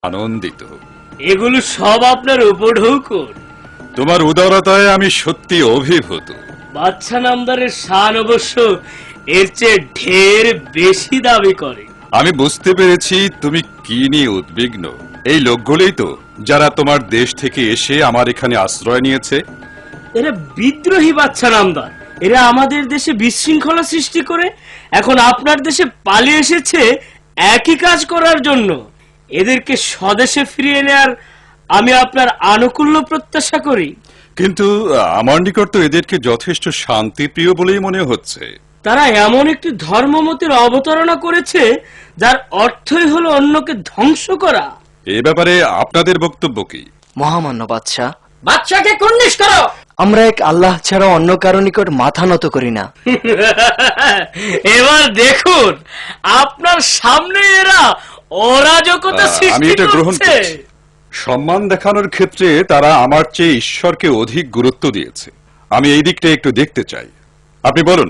আনন্দিত। এগুলো সব আপনার উপঢৌকন। তোমার উদারতায় আমি সত্যি অভিভূত। বাদশা নামদারের শান অবশ্য এর চেয়ে ঢের বেশি দাবি করে। আমি বুঝতে পেরেছি তুমি কি নিয়ে উদ্বিগ্ন। এই লোকগুলোই তো যারা তোমার দেশ থেকে এসে আমার এখানে আশ্রয় নিয়েছে। এরা বিদ্রোহী বাদশা নামদার। এরা আমাদের দেশে বিশৃঙ্খলা সৃষ্টি করে এখন আপনার দেশে পালিয়ে এসেছে একই কাজ করার জন্য। এদেরকে স্বদেশে ফিরিয়ে নেয়ার আমি আপনার আনুকূল্য প্রত্যাশা করি। কিন্তু আমার নিকট তো এদেরকে যথেষ্ট শান্তিপ্রিয় বলেই মনে হচ্ছে। তারা এমন একটি ধর্মমতের অবতারণা করেছে যার অর্থই হলো অন্যকে ধ্বংস করা। এ ব্যাপারে আপনাদের বক্তব্য কি? মহামান্য বাদশাহ, বাদশাকে কুর্নিশ করো। আমরা এক আল্লাহ ছাড়া অন্য কারো নিকট মাথা নত করি না। এবার দেখুন আপনার সামনে এরা অরাজকতা আমি সৃষ্টি এটা গ্রহণ করছে। করছি। সম্মান দেখানোর ক্ষেত্রে তারা আমার চেয়ে ঈশ্বরকে অধিক গুরুত্ব দিয়েছে। আমি এই দিকটা একটু দেখতে চাই। আপনি বলুন।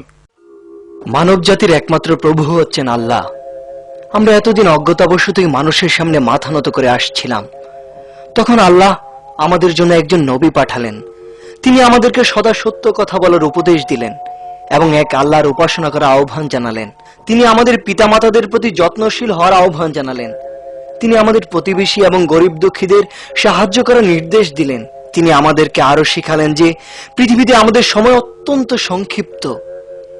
মানব জাতির একমাত্র প্রভু হচ্ছেন আল্লাহ। আমরা এতদিন অজ্ঞতাবশতই মানুষের সামনে মাথা নত করে আসছিলাম। তখন আল্লাহ আমাদের জন্য একজন নবী পাঠালেন। তিনি আমাদেরকে সদা সত্য কথা বলার উপদেশ দিলেন এবং এক আল্লাহর উপাসনা করার আহ্বান জানালেন। তিনি আমাদের পিতামাতাদের প্রতি যত্নশীল হওয়ার আহ্বান জানালেন। তিনি আমাদের প্রতিবেশী এবং গরিব দুঃখীদের সাহায্য করার নির্দেশ দিলেন। তিনি আমাদেরকে আরো শিখালেন যে পৃথিবীতে আমাদের সময় অত্যন্ত সংক্ষিপ্ত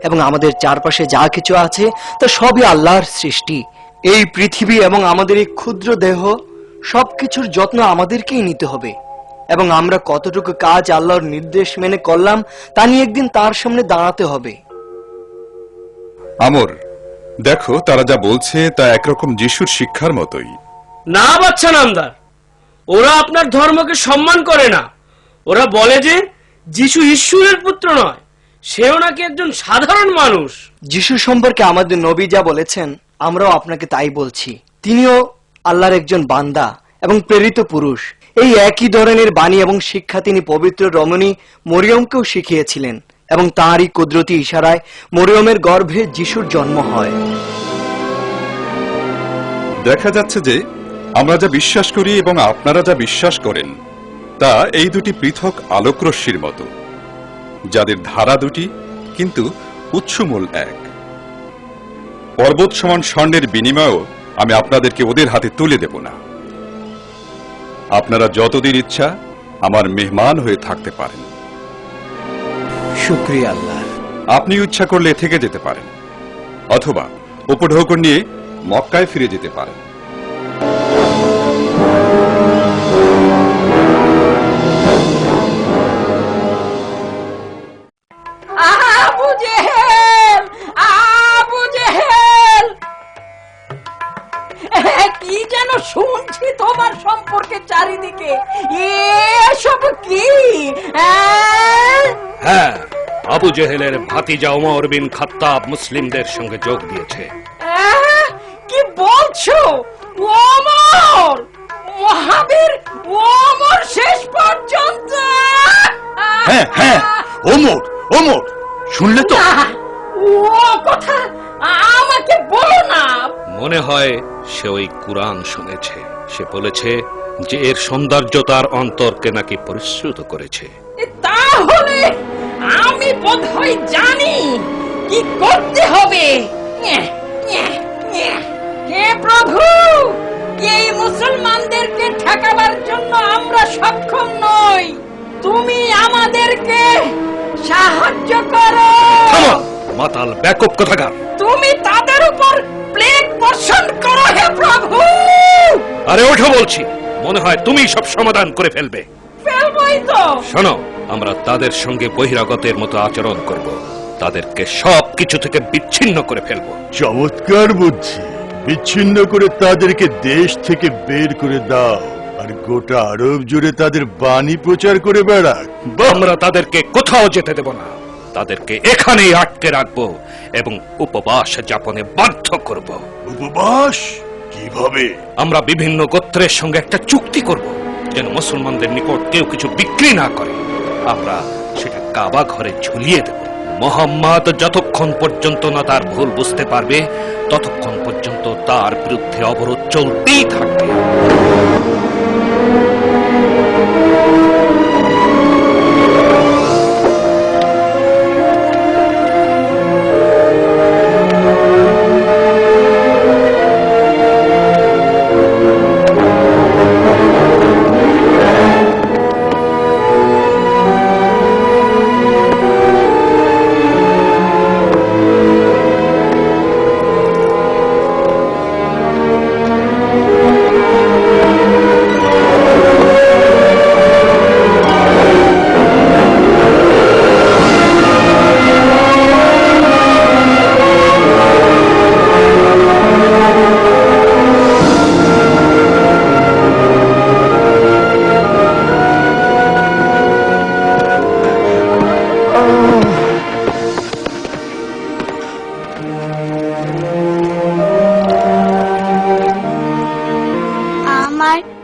এবং আমাদের চারপাশে যা কিছু আছে তা সবই আল্লাহর সৃষ্টি। এই পৃথিবী এবং আমাদের এই ক্ষুদ্র দেহ সবকিছুর যত্ন আমাদেরকেই নিতে হবে এবং আমরা কতটুকু কাজ আল্লাহর নির্দেশ মেনে করলাম তা নিয়ে একদিন তার সামনে দাঁড়াতে হবে। আমর, দেখো তারা যা বলছে তা একরকম যিশুর শিক্ষার মতোই। না বাদশা নামদার, ওরা আপনার ধর্মকে সম্মান করে না। ওরা বলে যে যিশু ঈশ্বরের পুত্র নয়, সেও নাকি একজন সাধারণ মানুষ। যিশু সম্পর্কে আমাদের নবী যা বলেছেন আমরাও আপনাকে তাই বলছি। তিনিও আল্লাহর একজন বান্দা এবং প্রেরিত পুরুষ। এই একই ধরনের বাণী এবং শিক্ষা তিনি পবিত্র রমণী মরিয়মকেও শিখিয়েছিলেন এবং তাঁরই কুদরতি ইশারায় মরিয়মের গর্ভে যিশুর জন্ম হয়। দেখা যাচ্ছে যে আমরা যা বিশ্বাস করি এবং আপনারা যা বিশ্বাস করেন তা এই দুটি পৃথক আলোকরশ্মির মতো, যাদের ধারা দুটি কিন্তু উৎসমূল এক। পর্বত সমান স্বর্ণের বিনিময়েও আমি আপনাদেরকে ওদের হাতে তুলে দেব না। আপনারা যতদিন ইচ্ছা আমার মেহমান হয়ে থাকতে পারেন। শুকরিয়া আল্লাহ। আপনি ইচ্ছা করলে থেকে যেতে পারেন অথবা উপঢৌকন নিয়ে মক্কায় ফিরে যেতে পারেন। আবু জেহেল, আবু জেহেল, কি যেন শুনছি তোমার সম্পর্কে চারিদিকে। এসব কি? হ্যাঁ, আবু জেহেলের ভাতিজা ওমর বিন খাত্তাব মুসলিমদের সঙ্গে যোগ দিয়েছে। কি বলছো? ওমর, মহাবীর ওমর শেষ পর্যন্ত? হ্যাঁ হ্যাঁ, ওমর ওমর, শুনলে তো? ও কথা আমাকে বলো না। মনে হয় সে ওই কুরআন শুনেছে। সে বলেছে যে এর সৌন্দর্য তার অন্তরকে নাকি পরিশ্রুত করেছে। তাহলে আমি বোধহয় জানি কি করতে হবে। হে প্রভু, এই মুসলমানদেরকে ঠেকাবার জন্য আমরা সক্ষম নই। তুমি আমাদেরকে সাহায্য করো। মাতাল ব্যাকপ কোথাকার! তুমি তাদের উপর প্লেগ বর্ষণ করো হে প্রভু। আরে ওঠো বলছি, মনে হয় তুমি সব সমাধান করে ফেলবে। ফেলবই তো। শোনো, আমরা তাদের সঙ্গে বহিরাগতের মতো আচরণ করব, তাদেরকে সবকিছু থেকে বিচ্ছিন্ন করে ফেলবো। চমৎকার বুদ্ধি। বিচ্ছিন্ন করে তাদেরকে দেশ থেকে বের করে দাও আর গোটা আরব জুড়ে তাদের বাণী প্রচার করে বেড়াক। আমরা তাদেরকে কোথাও যেতে দেব না। তাদেরকে এখানেই আটকে রাখবো এবং উপবাস যাপনে বাধ্য করব। উপবাস? কিভাবে? আমরা বিভিন্ন গোত্রের সঙ্গে একটা চুক্তি করব, যেন মুসলমানদের নিকট কেউ কিছু বিক্রি না করে। আমরা সেটা কাবা ঘরে ঝুলিয়ে দেব। মুহাম্মদ যতক্ষণ পর্যন্ত না তার ভুল বুঝতে পারবে ততক্ষণ পর্যন্ত তার বিরুদ্ধে অবরোধ চলতেই থাকবে।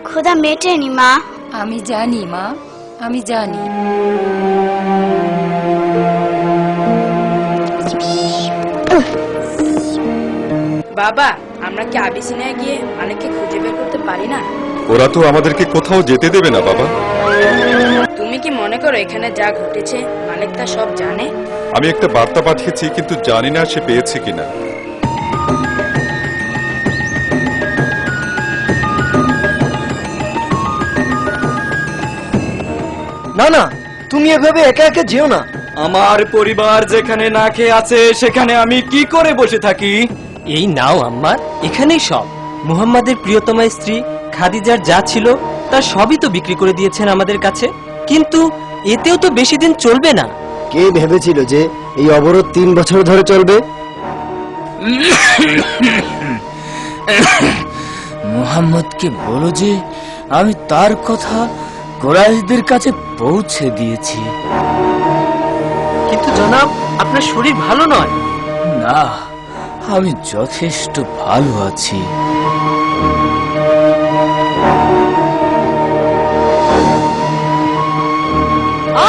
ক্ষুধা মেটেনি মা। আমি জানি মা, আমি জানি। বাবা, আমরা কি আবিসিনিয়ায় গিয়ে মালিককে খুঁজে বের করতে পারি না? ওরা তো আমাদেরকে কোথাও যেতে দেবে না বাবা। তুমি কি মনে করো এখানে যা ঘটেছে মালিক তা সব জানে? আমি একটা বার্তা পাঠিয়েছি, কিন্তু জানি না সে পেয়েছে কিনা। না না, তুমি এভাবে একা একা যেও না। আমার পরিবার যেখানে না খেয়ে আছে সেখানে আমি কি করে বসে থাকি? এই নাও আম্মা, এখানেই সব। মুহাম্মাদের প্রিয়তমা স্ত্রী খাদিজার যা ছিল তার সবই তো বিক্রি করে দিয়েছেন আমাদের কাছে, কিন্তু এতেও তো বেশি দিন চলবে না। কে ভেবেছিল যে এই অবরোধ 3 বছর ধরে চলবে? মুহাম্মদকে বলো যে আমি তার কথা কুরাইশদের কাছে পৌঁছে দিয়েছি। কিন্তু জনাব, আপনার শরীর ভালো নয়। না, আমি যথেষ্ট ভালো আছি।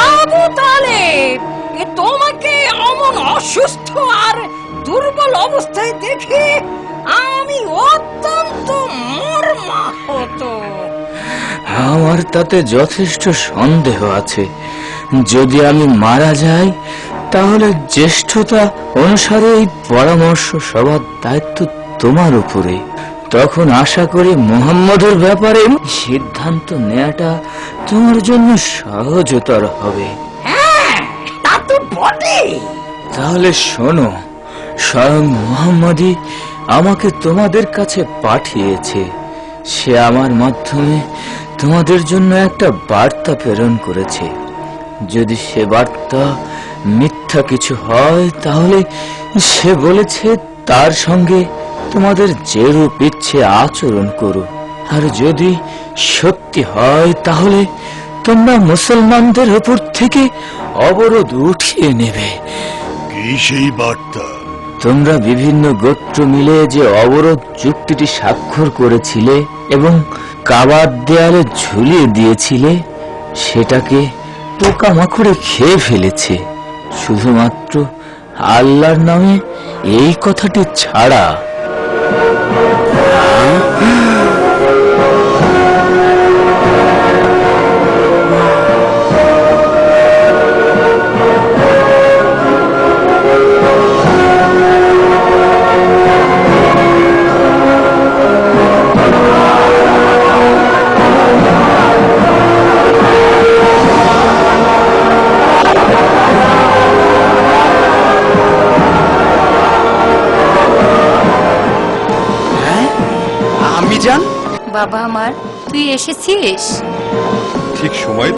আবু তালেব, এ তোমাকে অমন অসুস্থ আর দুর্বল অবস্থায় দেখে আমি অত্যন্ত মর্মাহত। আমার তাতে যথেষ্ট সন্দেহ আছে। যদি আমি মারা যাই তাহলে জ্যেষ্ঠতা অনুসারে এই পরামর্শ সবার দায়িত্ব তোমার উপরে। তখন আশা করি মুহাম্মদের ব্যাপারে সিদ্ধান্ত নেওয়াটা তোমার জন্য সহজতর হবে। হ্যাঁ, তা তো বটেই। তাহলে শোনো, স্বয়ং মুহাম্মদই আমাকে তোমাদের কাছে পাঠিয়েছে। সে আমার মাধ্যমে তোমাদের জন্য একটা বার্তা প্রেরণ করেছে। যদি সে বার্তা মিথ্যা কিছু হয় তাহলে সে বলেছে তার সঙ্গে তোমাদের যেরূপ ইচ্ছে আচরণ করো, আর যদি সত্যি হয় তাহলে তোমরা মুসলমানদের উপর থেকে অবরোধ উঠিয়ে নেবে। কি সেই বার্তা? তোমরা বিভিন্ন গোত্র মিলে যে অবরোধ চুক্তিটি স্বাক্ষর করেছিলে এবং কাবার দেয়ালে ঝুলিয়ে দিয়েছিলে, সেটাকে পোকামাকড়ে খেয়ে ফেলেছে, শুধুমাত্র আল্লাহর নামে এই কথাটি ছাড়া। আমি জান, বাবা আমার, তুই এসেছিস? ঠিক সময়